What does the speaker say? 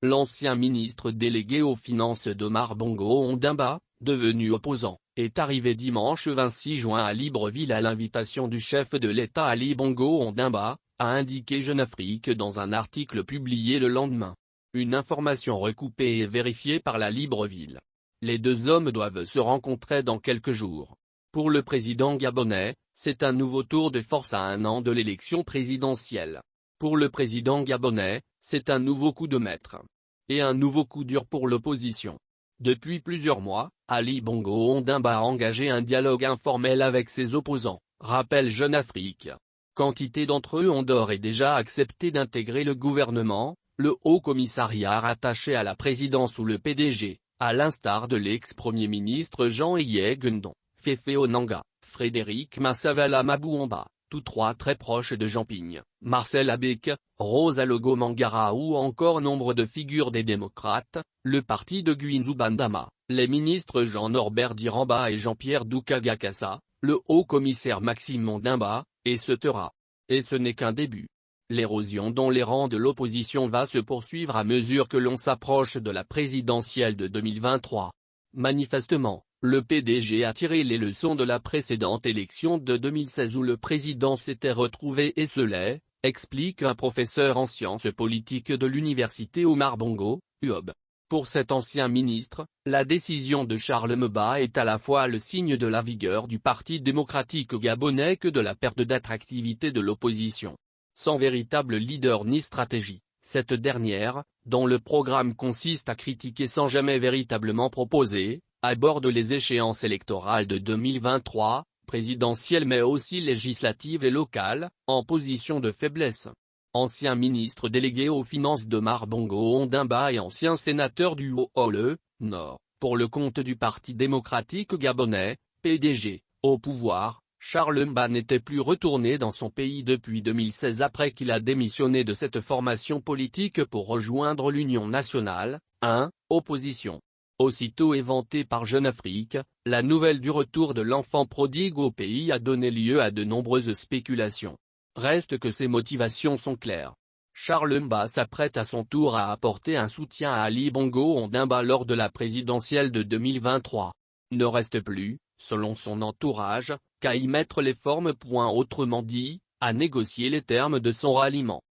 L'ancien ministre délégué aux Finances d'Omar Bongo Ondimba, devenu opposant, est arrivé dimanche 26 juin à Libreville à l'invitation du chef de l'État Ali Bongo Ondimba, a indiqué Jeune Afrique dans un article publié le lendemain. Une information recoupée et vérifiée par la Libreville. Les deux hommes doivent se rencontrer dans quelques jours. Pour le président gabonais, c'est un nouveau tour de force à un an de l'élection présidentielle. Pour le président gabonais, c'est un nouveau coup de maître. Et un nouveau coup dur pour l'opposition. Depuis plusieurs mois, Ali Bongo Ondimba a engagé un dialogue informel avec ses opposants, rappelle Jeune Afrique. Quantité d'entre eux ont d'ores et déjà accepté d'intégrer le gouvernement, le Haut Commissariat rattaché à la présidence ou le PDG, à l'instar de l'ex-premier ministre Jean-Yves Gendon, Féfé Onanga, Frédéric Massavala Mabouamba, tous trois très proches de Jean Pigne, Marcel Abeke, Rosa Logo Mangara ou encore nombre de figures des démocrates, le parti de Guinzou Bandama, les ministres Jean-Norbert Diramba et Jean-Pierre Doukagakassa, le haut-commissaire Maxime Ondimba, etc. Et ce n'est qu'un début. L'érosion dans les rangs de l'opposition va se poursuivre à mesure que l'on s'approche de la présidentielle de 2023. Manifestement, le PDG a tiré les leçons de la précédente élection de 2016 où le président s'était retrouvé esseulé, explique un professeur en sciences politiques de l'université Omar Bongo, UOB. Pour cet ancien ministre, la décision de Charles Meba est à la fois le signe de la vigueur du Parti démocratique gabonais que de la perte d'attractivité de l'opposition. Sans véritable leader ni stratégie, cette dernière, dont le programme consiste à critiquer sans jamais véritablement proposer, aborde les échéances électorales de 2023, présidentielles mais aussi législatives et locales, en position de faiblesse. Ancien ministre délégué aux Finances d'Omar Bongo Ondimba et ancien sénateur du Haut-Ole, Nord, pour le compte du Parti démocratique gabonais, PDG, au pouvoir, Charles Mba n'était plus retourné dans son pays depuis 2016 après qu'il a démissionné de cette formation politique pour rejoindre l'Union nationale, opposition. Aussitôt éventée par Jeune Afrique, la nouvelle du retour de l'enfant prodigue au pays a donné lieu à de nombreuses spéculations. Reste que ses motivations sont claires. Charles Mba s'apprête à son tour à apporter un soutien à Ali Bongo Ondimba lors de la présidentielle de 2023. Ne reste plus, selon son entourage, qu'à y mettre les formes. Autrement dit, à négocier les termes de son ralliement.